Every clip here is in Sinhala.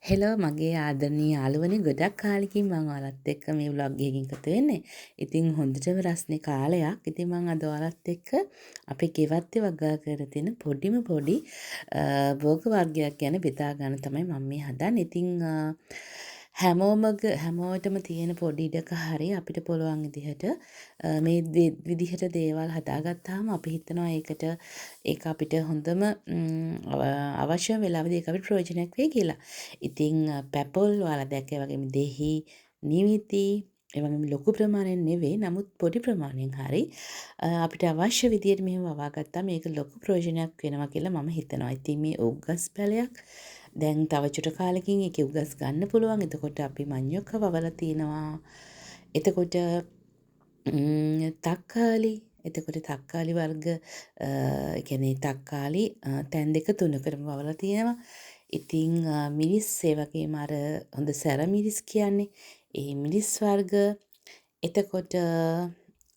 හෙලෝ මගේ ආදරණීය යාළුවනේ ගොඩක් කාලෙකින් මම ඔයාලත් එක්ක මේ vlog එකකින් එකතු වෙන්නේ. ඉතින් හොඳටම රස්නේ කාලයක්. ඉතින් මම අද ඔයාලත් එක්ක අපේ ගෙවත්තේ වගා කර තියෙන පොඩි භෝග වර්ගයක් ගැන බෙදා ගන්න තමයි මම මේ හදන්නේ. ඉතින් හැමෝටම තියෙන පොඩි ඉඩක හරි අපිට පුළුවන් විදිහට මේ විදිහට දේවල් හදාගත්තාම අපි හිතනවා ඒක අපිට හොඳම අවශ්‍ය වෙලාවදී ඒක අපිට ප්‍රයෝජනයක් වෙයි කියලා. ඉතින් පැපොල් ඔයාලා දැක්කේ වගේම දෙහි නිවිති ඒ වගේම ලොකු ප්‍රමාණයෙන් නෙවෙයි නමුත් පොඩි ප්‍රමාණයෙන් හරි අපිට අවශ්‍ය විදියට මෙහෙම වවා ගත්තා මේක ලොකු ප්‍රයෝජනයක් වෙනවා කියලා මම හිතනවා. ඉතින් මේ උග්ගස් පැලයක් දැන් තව චුට කාලෙකින් ඒකේ උගස් ගන්න පුළුවන්. එතකොට අපි මඤ්ඤොක්ක වවලා තිනවා. එතකොට තක්කාලි එතකොට තක්කාලි වර්ග ඒ කියන්නේ තක්කාලි තැන් දෙක තුනකටම වවලා තියෙනවා. ඉතින් මිරිස් ඒ වගේම අර හොඳ සැර මිරිස් කියන්නේ ඒ මිරිස් වර්ග එතකොට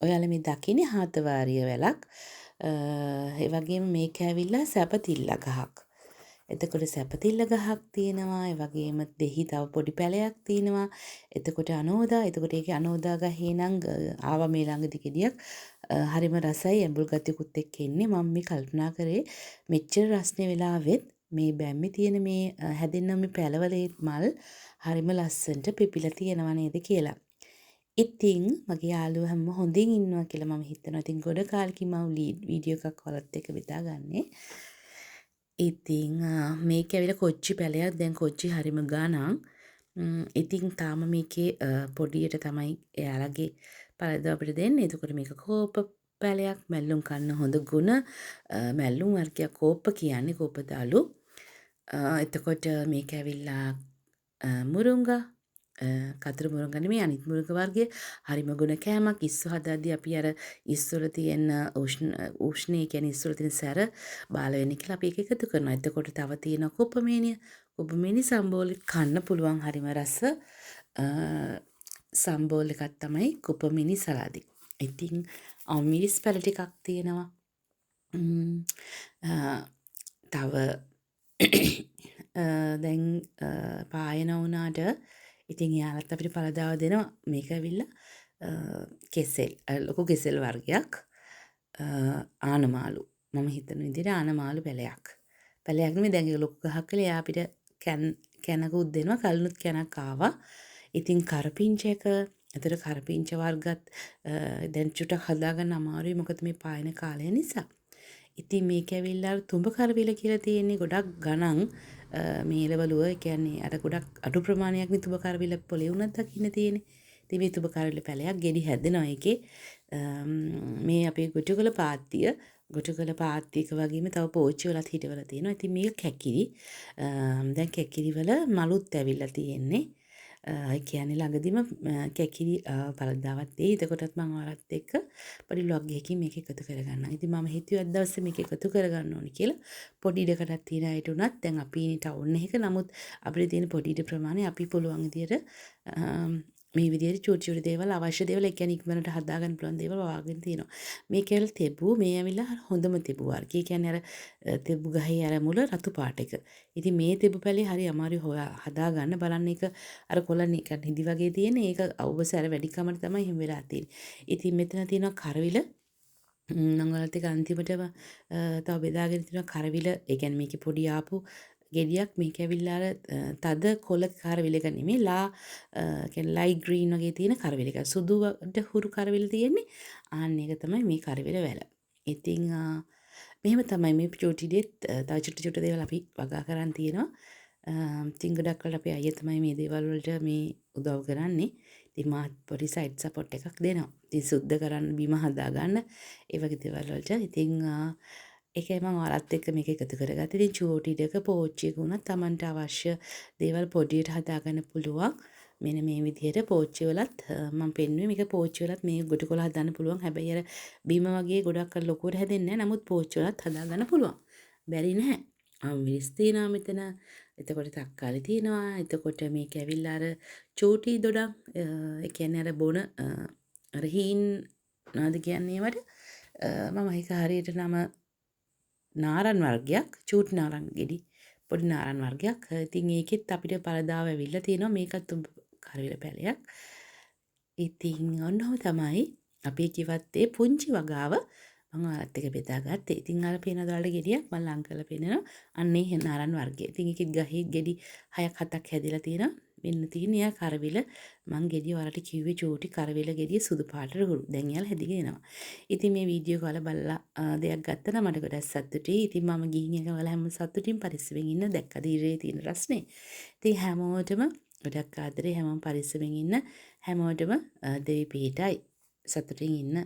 ඔයාලා මේ දකින්නේ හාතවාරිය වැලක් ඒ වගේම මේක ඇවිල්ලා සැපතිල්ල ගහක්. එතකොට සැපතිල්ල ගහක් තියෙනවා. ඒ වගේම දෙහි තව පොඩි පැලයක් තියෙනවා. එතකොට අනෝදා. එතකොට ඒකේ අනෝදා ගහේ නම් ආවා මේ ළඟදි ගෙඩියක්. හරිම රසයි ඇඹුල් ගතියකුත් එක්ක ඉන්නේ. මම මේ කල්පනා කරේ මෙච්චර රස්නේ වෙලාවෙත් මේ බැම්මේ තියෙන මේ හැදෙන්න මේ පැලවලේ මල් හරිම ලස්සනට පිපිලා තියෙනවා නේද කියලා. ඉතින් මගේ යාළුවෝ හැම හොඳින් ඉන්නවා කියලා මම හිතනවා. ඉතින් ගොඩ කාලෙකින් මම වීඩියෝ එකක් ඔයාලත් එක්ක බෙදාගන්නේ. ඉතින් මේක ඇවිල්ලා කොච්චි පැලයක්. දැන් කොච්චි හරිම ගාණක්. ඉතින් තාම මේකේ පොඩියට තමයි එයාලගේ පළදාව අපිට දෙන්නේ. එතකොට මේක කෝප පැලයක්. මැල්ලුම් කන්න හොඳ ගුණ මැල්ලුම් වර්ගයක් කෝප කියන්නේ කෝපදාලු. එතකොට මේක ඇවිල්ලා මුරුංගා කතර මුරුංග නෙමෙයි අනිත් මුරුංග වර්ගය. හරිම ගුණ කෑමක්. ඉස්සු හදද්දී අපි අර ඉස්සුවල තියෙන උෂ්ණය කියන්නේ ඉස්සුවල තියෙන සැර බාල වෙන්න කියලා අපි ඒක එකතු කරනවා. එතකොට තව තියෙන කුපමේනිය. කුපමේනි සම්බෝලෙත් කන්න පුළුවන් හරිම රස සම්බෝල එකක් තමයි කුපමිනි සලාදි. ඉතින් මිරිස් පැල ටිකක් තියෙනවා. තව දැන් පායන වුණාට ඉතින් එයාලත් අපිට පළදාව දෙනවා. මේක ඇවිල්ලා කෙසෙල් ලොකු කෙසෙල් වර්ගයක් ආනමාලු. මම හිතන විදිහට ආනමාලු පැලයක්. පැලයක් නෙමෙයි දැන් ඒක ලොකු ගහක් කියලා එයා අපිට කැනකුත් දෙනවා. කලිනුත් කැනක් ආවා. ඉතින් කරපිංච එක එතකොට කරපිංච වර්ගත් දැන් චුට්ටක් හදාගන්න අමාරුයි මොකද මේ පායන කාලය නිසා. ඉතින් මේක ඇවිල්ලා තුඹ කරවිල කියලා තියෙන්නේ ගොඩක් ගණන් මේ එළවලුව. ඒ කියන්නේ අර ගොඩක් අඩු ප්‍රමාණයක් නේ තුඹ කරවිල පොලේ උනත් දකින්න තියෙන්නේ. ඉතින් මේ තුඹ කරවිල පැලයක් ගෙඩි හැදෙනවා ඒකේ. මේ අපේ ගොටුකල පාත්තික වගේම තව පෝච්චි වලත් හිටවල තියෙනවා. ඉතින් මේක කැකිරි. දැන් කැකිරි වල මලුත් ඇවිල්ලා තියෙන්නේ. ඒ කියන්නේ ළඟදිම කැකිරි පළදාවත් දෙයි. එතකොටත් මම ඔයාලත් එක්ක පොඩි vlog එකකින් මේක එකතු කරගන්නම්. ඉතින් මම හිතුවේ අද දවසේ මේක එකතු කරගන්න ඕනි කියලා. පොඩි ඉඩකටක් තියෙන අයට උනත් දැන් අපි ඉන්නේ ටවුන් එකක. නමුත් අපිට තියෙන පොඩි ඉඩ ප්‍රමාණය අපි පුළුවන් විදියට මේ විදිහට චූටි දේවල් අවශ්‍ය දේවල් ඒ කියන්නේ ඉක්මනට හදාගන්න පුළුවන් දේවල් වවාගෙන තියෙනවා. මේක ඇවිල්ලා තෙබු මේ ඇවිල්ලා හොඳම තෙබු වර්ගය. ඒ කියන්නේ අර තෙබු ගහේ අර මුල රතු පාට එක. ඉතින් මේ තෙබු පැලේ හරි අමාරුයි හදාගන්න. බලන්න ඒක අර කොළ නිදි වගේ තියෙන ඒක අවුවසාර වැඩි කමට තමයි එහෙම වෙලා තියෙන්නේ. ඉතින් මෙතන තියෙනවා කරවිල. මම ඔයාලත් එක්ක අන්තිමටම තව බෙදාගෙන තියෙනවා කරවිල. ඒ කියන්නේ මේකේ පොඩි ආපු ගෙඩියක්. මේක ඇවිල්ලා අර තද කොළ කරවිල එක නෙමෙයි කියන්නේ ලයිට් ග්‍රීන් වගේ තියෙන කරවිල එක. සුදුට හුරු කරවිල තියෙන්නේ. ආන්න ඒක තමයි මේ කරවිල වැල. ඉතින් මෙහෙම තමයි මේ චූටි දෙත් තව චුට්ට දේවල් අපි වගා කරන් තියෙනවා. ඉතින් ගොඩක් වෙලාවට අපේ අයියා තමයි මේ දේවල් වලට මේ උදව් කරන්නේ. ඉතින් මාත් පොඩි සයිඩ් සපෝට් එකක් දෙනවා. ඉතින් සුද්ධ කරන්න බීම හදා ගන්න ඒ වගේ දේවල් වලට. ඉතින් ඒකයි මම ඔයාලත් එක්ක මේක එකතු කරගත්තේ. ඉතින් චූටි දෙක පෝච්චියක උනත් Tamanට අවශ්‍ය දේවල් පොඩියට හදාගන්න පුළුවන්. මෙන්න මේ විදිහට පෝච්චි වලත් මම පෙන්නුවේ මේක පෝච්චි වලත් මේ ගොටුකොළ හදන්න පුළුවන්. හැබැයි අර බීම වගේ ගොඩක් ලොකුවට හැදෙන්නේ නැහැ. නමුත් පෝච්චි වලත් හදාගන්න පුළුවන්. බැරි නැහැ. මිරිස් තියෙනවා මෙතන. එතකොට තක්කාලි තියෙනවා. එතකොට මේක ඇවිල්ලා අර චූටි දොඩම් ඒ කියන්නේ අර බොන අර හීන් නාද කියන්නේ ඒවට මම ඒක හරියට නම නාරන් වර්ගයක් චූටි නාරන් ගෙඩි පොඩි නාරන් වර්ගයක්. ඉතින් ඒකෙත් අපිට පළදාව ඇවිල්ලා තියෙනවා. මේකත් කරවිල පැලයක්. ඉතින් ඔන්නෝම තමයි අපි කිව්වත් ඒ පුංචි වගාව මම ඔයාලත් එක්ක බෙදාගත්තේ. ඉතින් අර පේනවද ඔයාලට ගෙඩියක් මම ලං කරලා පෙන්නනවා. අන්න ඒ නාරන් වර්ගය. ඉතින් ඒකෙත් ගහේ ගෙඩි 6ක් 7ක් හැදිලා තියෙනවා. වෙන්න තියෙන යා කරවිල මං ගෙඩිය ඔයාලට කිව්වේ චූටි කරවිල ගෙඩිය සුදු පාටට හුරු. දැන් එයාලා හැදිගෙන එනවා. ඉතින් මේ වීඩියෝ එක ඔයාලා බලලා දෙයක් ගත්තා නම් මට ගොඩක් සතුටුයි. ඉතින් මම ගිහින් එක ඔයාලා හැම සතුටින් පරිස්සමෙන් ඉන්න දැක්කද ඉරේ තියෙන රස්නේ. ඉතින් හැමෝටම ගොඩක් ආදරේ හැමෝම පරිස්සමෙන් ඉන්න හැමෝටම දෙවි පිහිටයි සතුටින් ඉන්න